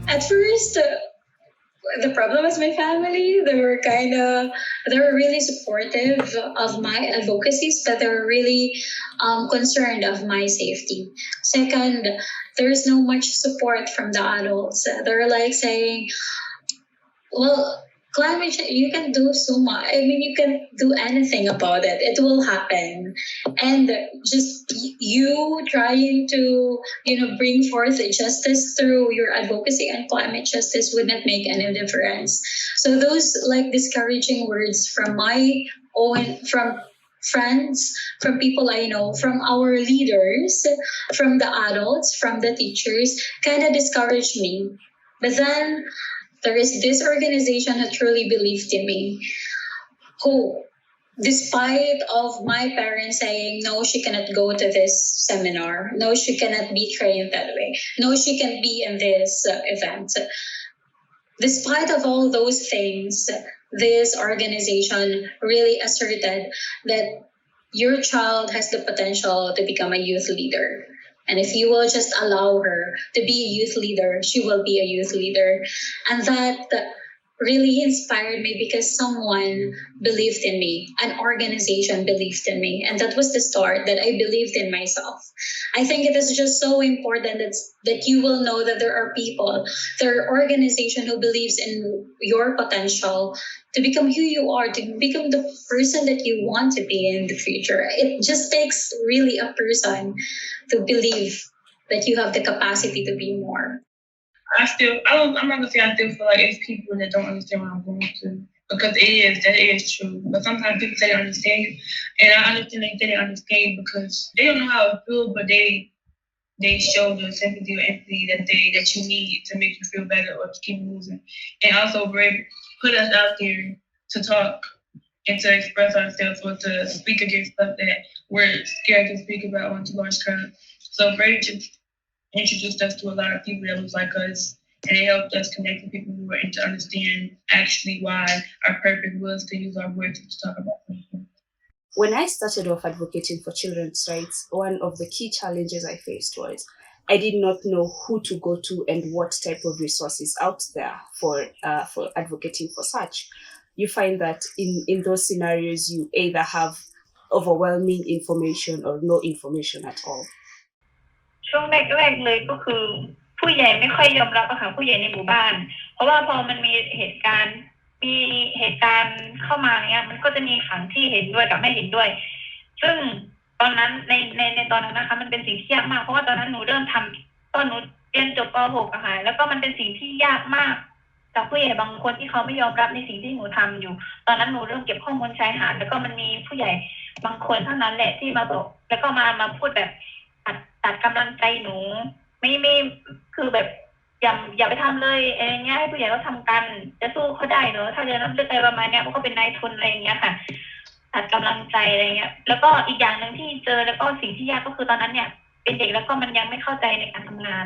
At first, the problem was my family. They were really supportive of my advocacies, but they were really concerned of my safety. Second, there's no much support from the adults. They're like saying, well, climate change, you can do so much. I mean, you can do anything about it. It will happen. And just you trying to, bring forth justice through your advocacy and climate justice would not make any difference. So those discouraging words from from friends, from people I know, from our leaders, from the adults, from the teachers, kind of discouraged me. But then there is this organization who truly believed in me, who, despite of my parents saying, no, she cannot go to this seminar, no, she cannot be trained that way, no, she can be in this event. Despite of all those things, this organization really asserted that your child has the potential to become a youth leader. And if you will just allow her to be a youth leader, she will be a youth leader. And that really inspired me because someone believed in me, an organization believed in me. And that was the start that I believed in myself. I think it is just so important that you will know that there are people, there are organizations who believes in your potential to become who you are, to become the person that you want to be in the future. It just takes really a person to believe that you have the capacity to be more. I'm not gonna say I still feel like it's people that don't understand what I'm going through, because that is true. But sometimes people say they understand you, and I understand they say they understand you because they don't know how it feels, but they show the sympathy or empathy that you need to make you feel better or to keep moving, and also put us out there to talk and to express ourselves or to speak against stuff that we're scared to speak about on to large crowd. So Brady just introduced us to a lot of people that was like us, and it helped us connect with people who were in to understand actually why our purpose was to use our voice to talk about something. When I started off advocating for children's rights, one of the key challenges I faced was I did not know who to go to and what type of resources out there for advocating for such. You find that in those scenarios, you either have overwhelming information or no information at all. ช่วงแรกๆเลยก็คือผู้ใหญ่ไม่ค่อยยอมรับอะค่ะผู้ใหญ่ในหมู่บ้านเพราะว่าพอมันมีเหตุการณ์เข้ามาเนี้ยมันก็จะมีฝั่งที่เห็นด้วยกับไม่เห็นด้วยซึ่งตอนนั้นในตอนนั้นนะคะมันเป็นสิ่งที่ยากมากเพราะว่าตอนนั้นหนูเริ่มทำตอนหนูเรียนจบป .6 อะค่ะแล้วก็มันเป็นสิ่งที่ยากมากกับผู้ใหญ่บางคนที่เขาไม่ยอมรับในสิ่งที่หนูทำอยู่ตอนนั้นหนูเริ่มเก็บข้อมูลชายหาดแล้วก็มันมีผู้ใหญ่บางคนเท่านั้นแหละที่มาบอกแล้วก็มาพูดแบบตัดกำลังใจหนูไม่คือแบบอย่าไปทำเลยอะไรเงี้ยให้ผู้ใหญ่เขาทำกันจะสู้เขาได้เนอะถ้าจะรับเลือกอะไรประมาณเนี้ยมันก็เป็นนายทุนอะไรอย่างเงี้ยค่ะตัดกำลังใจอะไรเงี้ยแล้วก็อีกอย่างนึงที่เจอแล้วก็สิ่งที่ยากก็คือตอนนั้นเนี่ยเป็นเด็กแล้วก็มันยังไม่เข้าใจในการทำงาน